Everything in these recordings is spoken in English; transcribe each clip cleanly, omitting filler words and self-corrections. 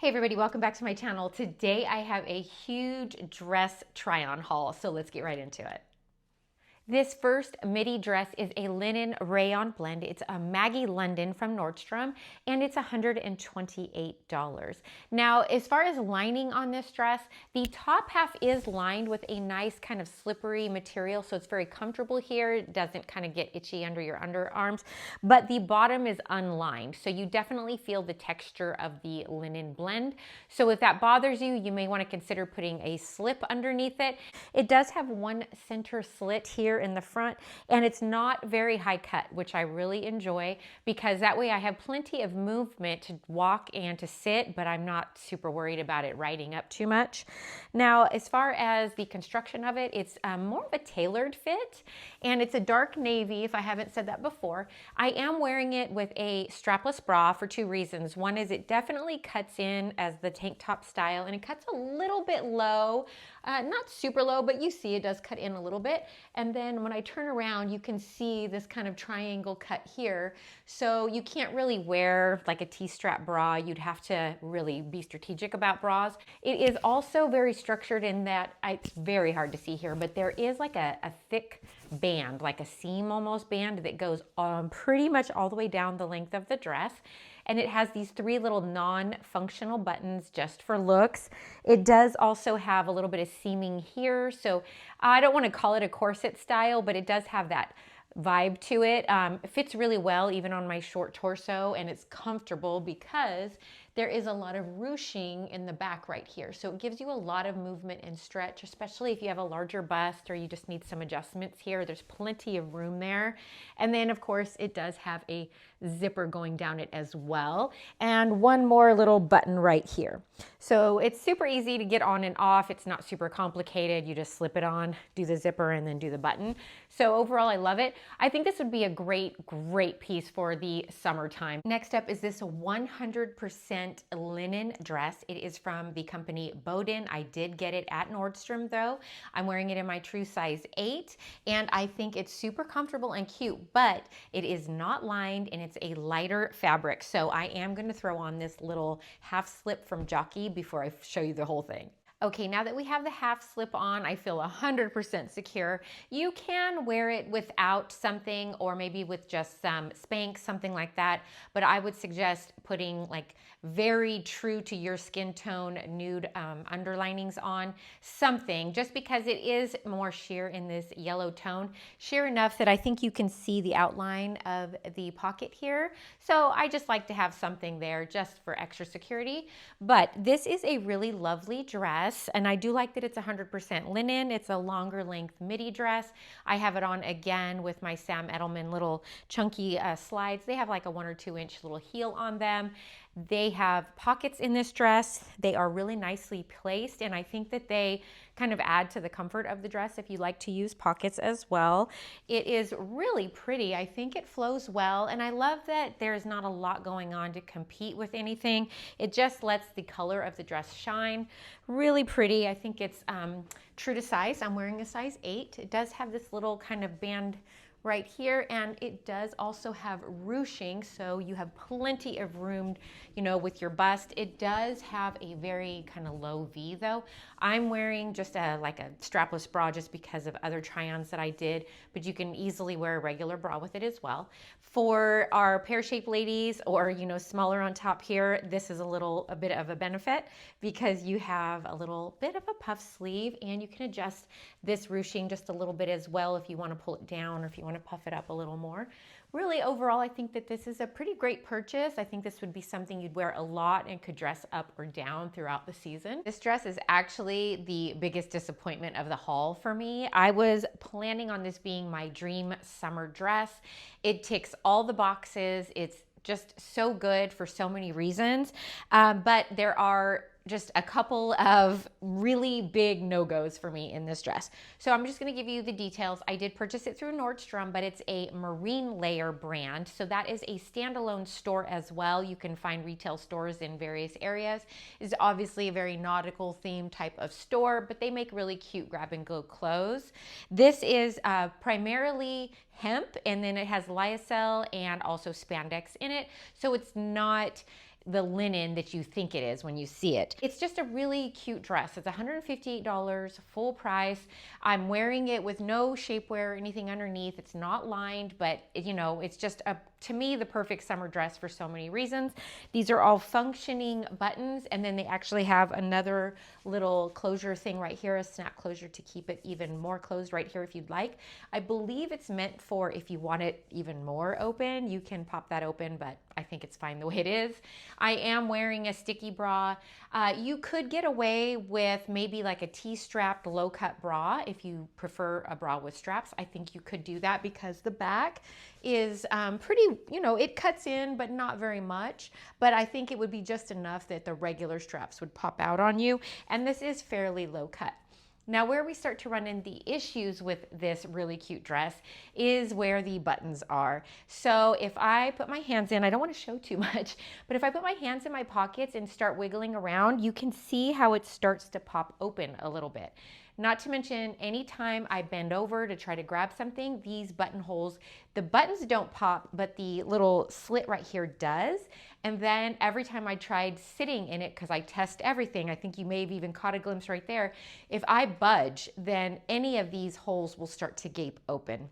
Hey everybody, welcome back to my channel. Today I have a huge dress try-on haul, so let's get right into it. This first midi dress is a linen rayon blend. It's a Maggie London from Nordstrom, and it's $128. Now, as far as lining on this dress, the top half is lined with a nice kind of slippery material, so it's very comfortable here. It doesn't kind of get itchy under your underarms, but the bottom is unlined, so you definitely feel the texture of the linen blend. So if that bothers you, you may want to consider putting a slip underneath it. It does have one center slit here in the front, and it's not very high cut, which I really enjoy because that way I have plenty of movement to walk and to sit, but I'm not super worried about it riding up too much. Now, as far as the construction of it, it's more of a tailored fit, and it's a dark navy, if I haven't said that before. I am wearing it with a strapless bra for two reasons. One is it definitely cuts in as the tank top style, and it cuts a little bit low, not super low, but you see it does cut in a little bit. And then when I turn around, you can see this kind of triangle cut here. So you can't really wear like a T-strap bra. You'd have to really be strategic about bras. It is also very structured in that it's very hard to see here, but there is like a thick band, like a seam almost band that goes pretty much all the way down the length of the dress. And it has these three little non-functional buttons just for looks. It does also have a little bit of seaming here. So I don't want to call it a corset style, but it does have that vibe to it. It fits really well even on my short torso, and it's comfortable because there is a lot of ruching in the back right here. So it gives you a lot of movement and stretch, especially if you have a larger bust or you just need some adjustments here. There's plenty of room there. And then of course it does have a zipper going down it as well. And one more little button right here. So it's super easy to get on and off. It's not super complicated. You just slip it on, do the zipper, and then do the button. So overall, I love it. I think this would be a great piece for the summertime. Next up is this 100% linen dress. It is from the company Boden. I did get it at Nordstrom though. I'm wearing it in my true size 8, and I think it's super comfortable and cute, but it is not lined and it's a lighter fabric. So I am going to throw on this little half slip from Jockey before I show you the whole thing. Okay, now that we have the half slip on, I feel 100% secure. You can wear it without something, or maybe with just some Spanx, something like that. But I would suggest putting like very true to your skin tone nude underlinings on, something, just because it is more sheer in this yellow tone. Sheer enough that I think you can see the outline of the pocket here. So I just like to have something there just for extra security. But this is a really lovely dress. And I do like that it's 100% linen. It's a longer length midi dress. I have it on again with my Sam Edelman little chunky slides. They have like a 1 or 2 inch little heel on them. They have pockets in this dress. They are really nicely placed, and I think that they kind of add to the comfort of the dress if you like to use pockets as well. It is really pretty. I think it flows well, and I love that there's not a lot going on to compete with anything. It just lets the color of the dress shine. Really pretty. I think it's true to size. I'm wearing a size 8. It does have this little kind of band right here, and it does also have ruching, so you have plenty of room, you know, with your bust. It does have a very kind of low V though. I'm wearing just like a strapless bra just because of other try-ons that I did, but you can easily wear a regular bra with it as well. For our pear-shaped ladies, or you know, smaller on top here, this is a bit of a benefit because you have a little bit of a puff sleeve, and you can adjust this ruching just a little bit as well if you want to pull it down or if you want to puff it up a little more. Really, overall, I think that this is a pretty great purchase. I think this would be something you'd wear a lot and could dress up or down throughout the season. This dress is actually the biggest disappointment of the haul for me. I was planning on this being my dream summer dress. It ticks all the boxes. It's just so good for so many reasons, but there are just a couple of really big no-goes for me in this dress. So I'm just gonna give you the details. I did purchase it through Nordstrom, but it's a Marine Layer brand. So that is a standalone store as well. You can find retail stores in various areas. It's obviously a very nautical themed type of store, but they make really cute grab-and-go clothes. This is primarily hemp, and then it has lyocell and also spandex in it. So it's not the linen that you think it is when you see it. It's just a really cute dress. It's $158, full price. I'm wearing it with no shapewear or anything underneath. It's not lined, but you know, it's just to me, the perfect summer dress for so many reasons. These are all functioning buttons, and then they actually have another little closure thing right here, a snap closure to keep it even more closed right here if you'd like. I believe it's meant for if you want it even more open, you can pop that open, but I think it's fine the way it is. I am wearing a sticky bra. You could get away with maybe like a T-strapped low-cut bra if you prefer a bra with straps. I think you could do that because the back is pretty, you know, it cuts in, but not very much. But I think it would be just enough that the regular straps would pop out on you. And this is fairly low cut. Now, where we start to run into issues with this really cute dress is where the buttons are. So if I put my hands in, I don't want to show too much, but if I put my hands in my pockets and start wiggling around, you can see how it starts to pop open a little bit. Not to mention, anytime I bend over to try to grab something, these buttonholes, the buttons don't pop, but the little slit right here does. And then every time I tried sitting in it, because I test everything, I think you may have even caught a glimpse right there, if I budge, then any of these holes will start to gape open.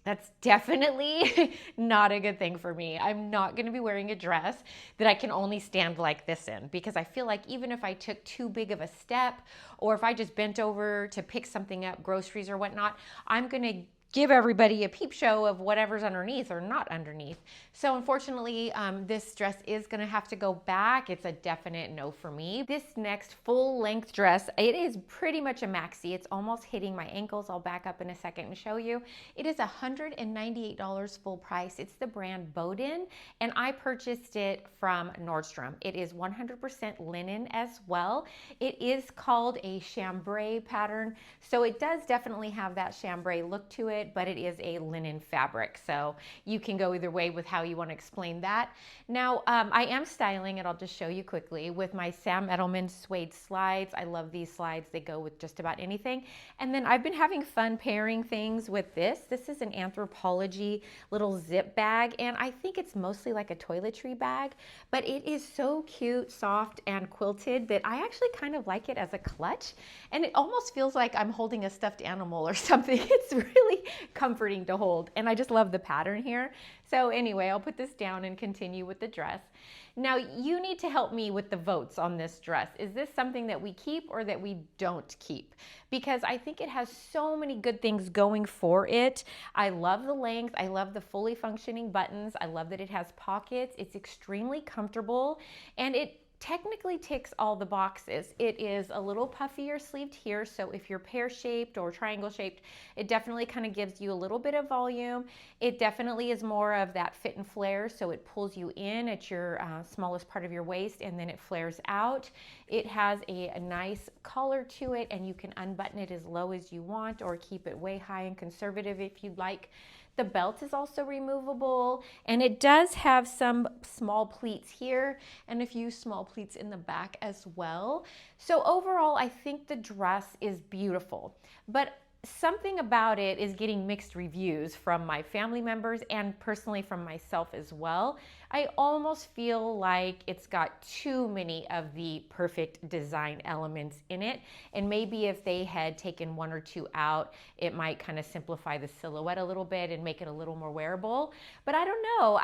That's definitely not a good thing for me. I'm not going to be wearing a dress that I can only stand like this in, because I feel like even if I took too big of a step, or if I just bent over to pick something up, groceries or whatnot, I'm going to give everybody a peep show of whatever's underneath or not underneath. So unfortunately, this dress is gonna have to go back. It's a definite no for me. This next full length dress, it is pretty much a maxi. It's almost hitting my ankles. I'll back up in a second and show you. It is $198 full price. It's the brand Boden, and I purchased it from Nordstrom. It is 100% linen as well. It is called a chambray pattern, so it does definitely have that chambray look to it, but it is a linen fabric, so you can go either way with how you want to explain that. Now, I am styling it, I'll just show you quickly, with my Sam Edelman suede slides. I love these slides. They go with just about anything. And then I've been having fun pairing things with this. This is an Anthropologie little zip bag, and I think it's mostly like a toiletry bag, but it is so cute, soft, and quilted that I actually kind of like it as a clutch, and it almost feels like I'm holding a stuffed animal or something. It's really comforting to hold, and I just love the pattern here. So anyway, I'll put this down and continue with the dress. Now, you need to help me with the votes on this dress. Is this something that we keep or that we don't keep? Because I think it has so many good things going for it. I love the length. I love the fully functioning buttons. I love that it has pockets. It's extremely comfortable, and it technically ticks all the boxes. It is a little puffier sleeved here, so if you're pear-shaped or triangle-shaped, it definitely kind of gives you a little bit of volume. It definitely is more of that fit and flare, so it pulls you in at your smallest part of your waist, and then it flares out. It has a nice collar to it, and you can unbutton it as low as you want or keep it way high and conservative if you'd like. The belt is also removable, and it does have some small pleats here and a few small pleats in the back as well. So overall, I think the dress is beautiful, but something about it is getting mixed reviews from my family members and personally from myself as well. I almost feel like it's got too many of the perfect design elements in it, and maybe if they had taken one or two out, it might kind of simplify the silhouette a little bit and make it a little more wearable. But I don't know.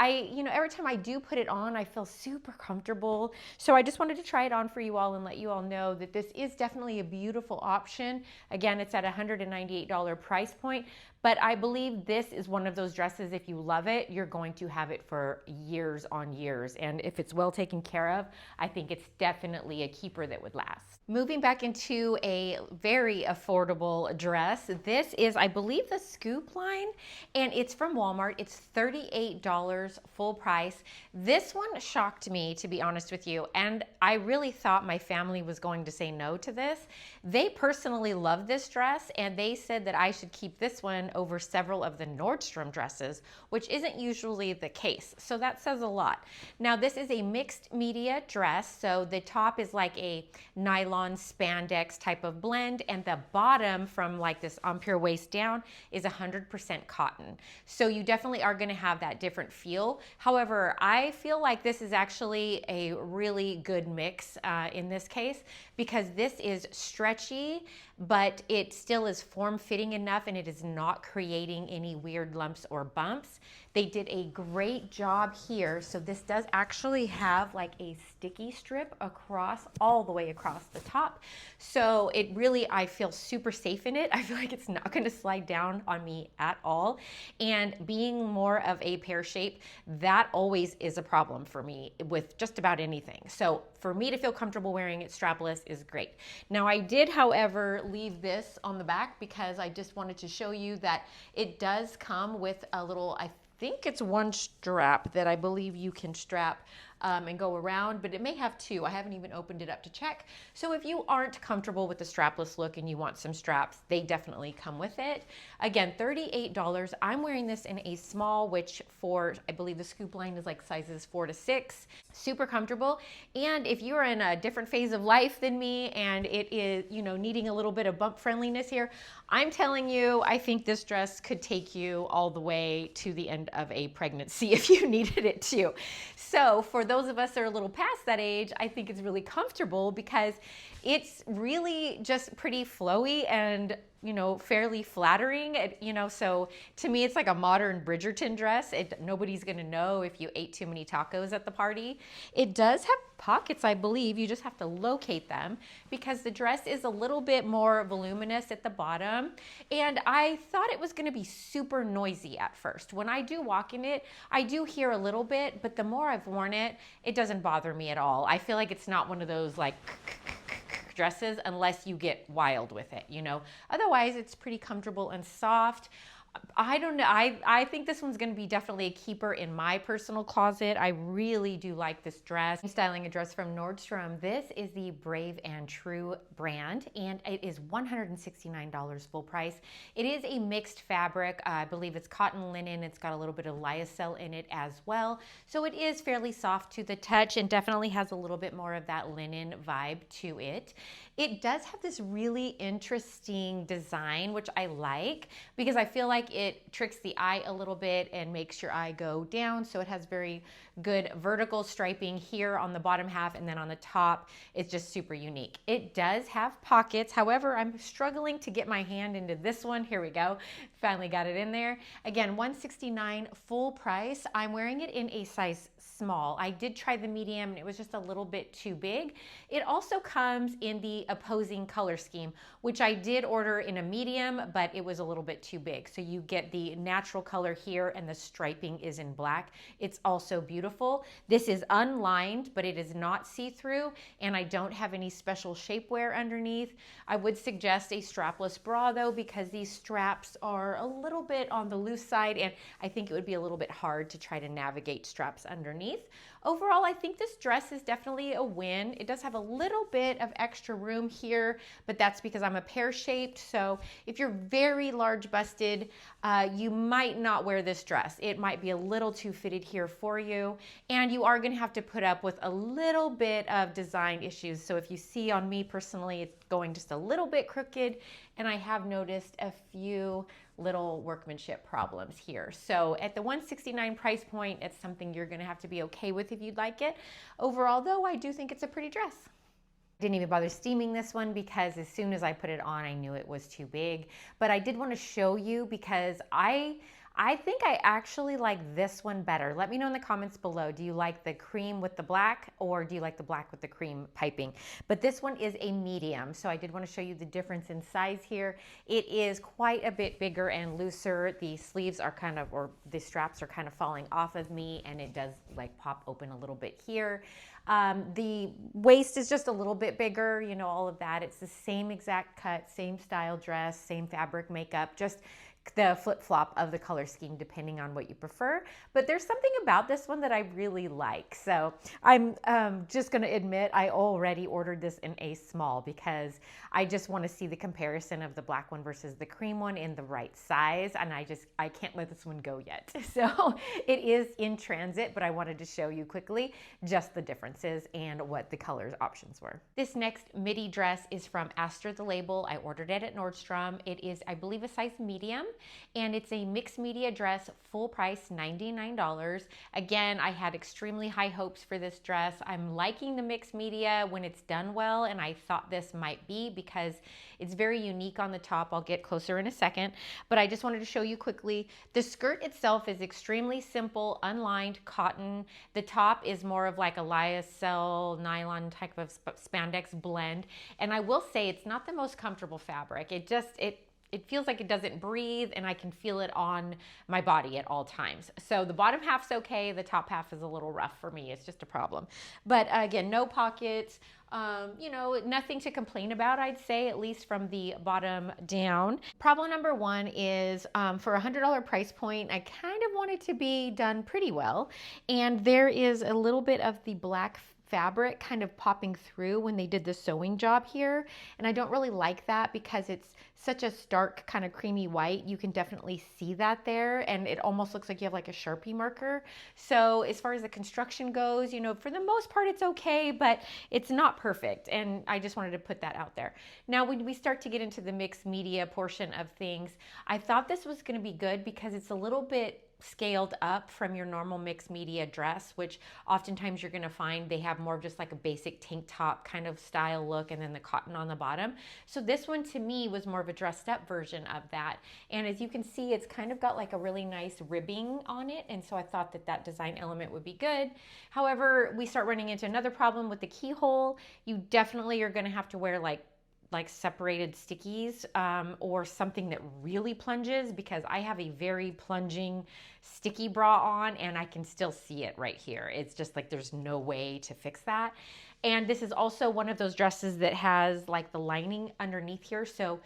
Every time I do put it on, I feel super comfortable. So I just wanted to try it on for you all and let you all know that this is definitely a beautiful option. Again, it's at $198 price point, but I believe this is one of those dresses, if you love it, you're going to have it for years on years. And if it's well taken care of, I think it's definitely a keeper that would last. Moving back into a very affordable dress. This is, I believe, the Scoop line, and it's from Walmart. It's $38 full price. This one shocked me, to be honest with you, and I really thought my family was going to say no to this. They personally love this dress, and they said that I should keep this one run over several of the Nordstrom dresses, which isn't usually the case. So that says a lot. Now this is a mixed media dress. So the top is like a nylon spandex type of blend, and the bottom from like this pure waist down is 100% cotton. So you definitely are going to have that different feel. However, I feel like this is actually a really good mix in this case, because this is stretchy, but it still is form-fitting enough and it is not creating any weird lumps or bumps. They did a great job here. So this does actually have like a sticky strip across, all the way across the top. So it really, I feel super safe in it. I feel like it's not going to slide down on me at all. And being more of a pear shape, that always is a problem for me with just about anything. So for me to feel comfortable wearing it strapless is great. Now I did, however, leave this on the back because I just wanted to show you that it does come with a little, I think it's one strap that I believe you can strap and go around, but it may have two. I haven't even opened it up to check. So if you aren't comfortable with the strapless look and you want some straps, they definitely come with it. Again, $38. I'm wearing this in a small, which for, I believe the scoop line is like sizes 4 to 6. Super comfortable. And if you're in a different phase of life than me and it is, you know, needing a little bit of bump friendliness here, I'm telling you, I think this dress could take you all the way to the end of a pregnancy if you needed it to. So for those of us that are a little past that age, I think it's really comfortable because it's really just pretty flowy and, you know, fairly flattering. You know, so to me, it's like a modern Bridgerton dress. Nobody's going to know if you ate too many tacos at the party. It does have pockets, I believe. You just have to locate them because the dress is a little bit more voluminous at the bottom. And I thought it was going to be super noisy at first. When I do walk in it, I do hear a little bit, but the more I've worn it, it doesn't bother me at all. I feel like it's not one of those like dresses unless you get wild with it, you know. Otherwise, it's pretty comfortable and soft. I don't know. I think this one's going to be definitely a keeper in my personal closet. I really do like this dress. I'm styling a dress from Nordstrom. This is the Brave and True brand, and it is $169 full price. It is a mixed fabric. I believe it's cotton linen. It's got a little bit of lyocell in it as well. So it is fairly soft to the touch and definitely has a little bit more of that linen vibe to it. It does have this really interesting design, which I like because I feel like it tricks the eye a little bit and makes your eye go down. So it has very good vertical striping here on the bottom half, and then on the top, it's just super unique. It does have pockets. However, I'm struggling to get my hand into this one. Here we go. Finally got it in there. Again, $169 full price. I'm wearing it in a size small. I did try the medium and it was just a little bit too big. It also comes in the opposing color scheme, which I did order in a medium, but it was a little bit too big. So you get the natural color here and the striping is in black. It's also beautiful. This is unlined, but it is not see-through, and I don't have any special shapewear underneath. I would suggest a strapless bra though, because these straps are a little bit on the loose side, and I think it would be a little bit hard to try to navigate straps underneath. Overall, I think this dress is definitely a win. It does have a little bit of extra room here, but that's because I'm a pear-shaped. So if you're very large busted, you might not wear this dress. It might be a little too fitted here for you, and you are going to have to put up with a little bit of design issues. So if you see on me personally, it's going just a little bit crooked, and I have noticed a few little workmanship problems here. So at the $169 price point, it's something you're going to have to be okay with if you'd like it. Overall though, I do think it's a pretty dress. Didn't even bother steaming this one because as soon as I put it on, I knew it was too big. But I did want to show you because I think I actually like this one better. Let me know in the comments below. Do you like the cream with the black, or do you like the black with the cream piping? But this one is a medium, so I did want to show you the difference in size here. It is quite a bit bigger and looser. The sleeves are kind of, or the straps are kind of falling off of me, and it does like pop open a little bit here. The waist is just a little bit bigger, you know, all of that. It's the same exact cut, same style dress, same fabric makeup, just the flip-flop of the color scheme depending on what you prefer. But there's something about this one that I really like. So I'm just going to admit I already ordered this in a small because I just want to see the comparison of the black one versus the cream one in the right size. And I can't let this one go yet. So it is in transit, but I wanted to show you quickly just the differences and what the colors options were. This next midi dress is from Astor the Label. I ordered it at Nordstrom. It is, I believe, a size medium. And it's a mixed media dress, full price, $99. Again, I had extremely high hopes for this dress. I'm liking the mixed media when it's done well, and I thought this might be because it's very unique on the top. I'll get closer in a second, but I just wanted to show you quickly. The skirt itself is extremely simple, unlined cotton. The top is more of like a lyocell nylon type of spandex blend, and I will say it's not the most comfortable fabric. It feels like it doesn't breathe, and I can feel it on my body at all times. So the bottom half's okay. The top half is a little rough for me. It's just a problem. But again, no pockets, you know, nothing to complain about, I'd say, at least from the bottom down. Problem number one is for a $100 price point, I kind of want it to be done pretty well. And there is a little bit of the black fabric kind of popping through when they did the sewing job here. And I don't really like that because it's such a stark kind of creamy white. You can definitely see that there, and it almost looks like you have like a Sharpie marker. So as far as the construction goes, you know, for the most part it's okay, but it's not perfect. And I just wanted to put that out there. Now, when we start to get into the mixed media portion of things, I thought this was going to be good because it's a little bit scaled up from your normal mixed media dress, which oftentimes you're going to find they have more of just like a basic tank top kind of style look and then the cotton on the bottom. So this one to me was more of a dressed up version of that. And as you can see, it's kind of got like a really nice ribbing on it. And so I thought that that design element would be good. However, we start running into another problem with the keyhole. You definitely are going to have to wear like separated stickies or something that really plunges, because I have a very plunging sticky bra on and I can still see it right here. It's just like there's no way to fix that. And this is also one of those dresses that has like the lining underneath here. So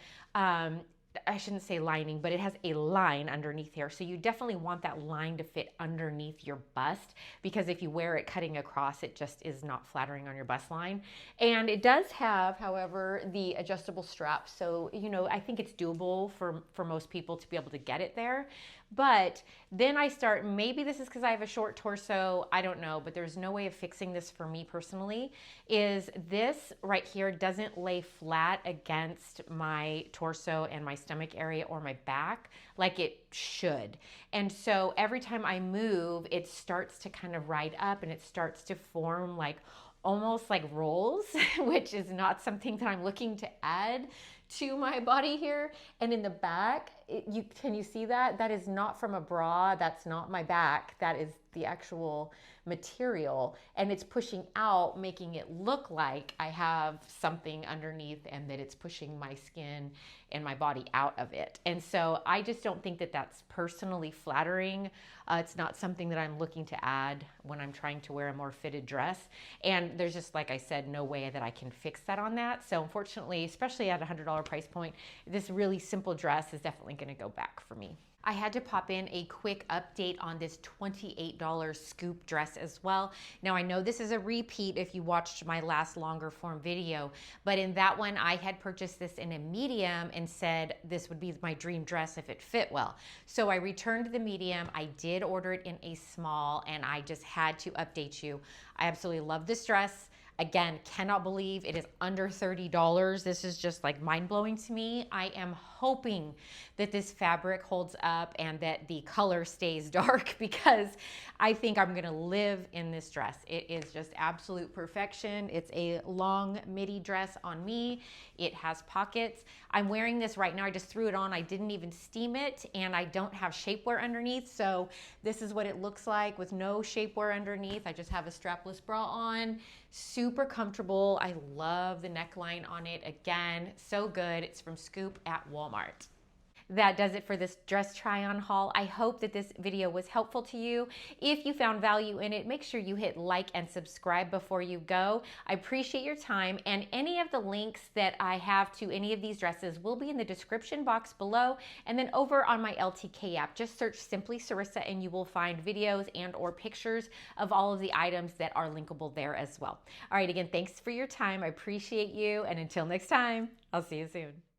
I shouldn't say lining, but it has a line underneath here. So you definitely want that line to fit underneath your bust, because if you wear it cutting across, it just is not flattering on your bust line. And it does have, however, the adjustable strap. So, you know, I think it's doable for most people to be able to get it there. But then I start, maybe this is because I have a short torso, I don't know, but there's no way of fixing this for me personally, is this right here doesn't lay flat against my torso and my stomach area or my back like it should. And so every time I move, it starts to kind of ride up and it starts to form like almost like rolls, which is not something that I'm looking to add to my body here. And in the back, can you see that? That is not from a bra. That's not my back. That is the actual material, and it's pushing out, making it look like I have something underneath and that it's pushing my skin and my body out of it. And so I just don't think that that's personally flattering. It's not something that I'm looking to add when I'm trying to wear a more fitted dress. And there's just, like I said, no way that I can fix that on that. So unfortunately, especially at a $100 price point, this really simple dress is definitely going to go back for me. I had to pop in a quick update on this $28 scoop dress as well. Now I know this is a repeat if you watched my last longer form video, but in that one I had purchased this in a medium and said this would be my dream dress if it fit well. So I returned the medium. I did order it in a small, and I just had to update you. I absolutely love this dress. Again, cannot believe it is under $30. This is just like mind-blowing to me. I am hoping that this fabric holds up and that the color stays dark, because I think I'm gonna live in this dress. It is just absolute perfection. It's a long midi dress on me. It has pockets. I'm wearing this right now. I just threw it on. I didn't even steam it, and I don't have shapewear underneath. So this is what it looks like with no shapewear underneath. I just have a strapless bra on. Super comfortable. I love the neckline on it. Again, so good. It's from Scoop at Walmart. that does it for this dress try on haul. I hope that this video was helpful to you. If you found value in it, make sure you hit like and subscribe before you go. I appreciate your time, and any of the links that I have to any of these dresses will be in the description box below, and then over on my LTK app. Just search Simply Sarissa and you will find videos and or pictures of all of the items that are linkable there as well. All right, again, thanks for your time. I appreciate you, and until next time, I'll see you soon.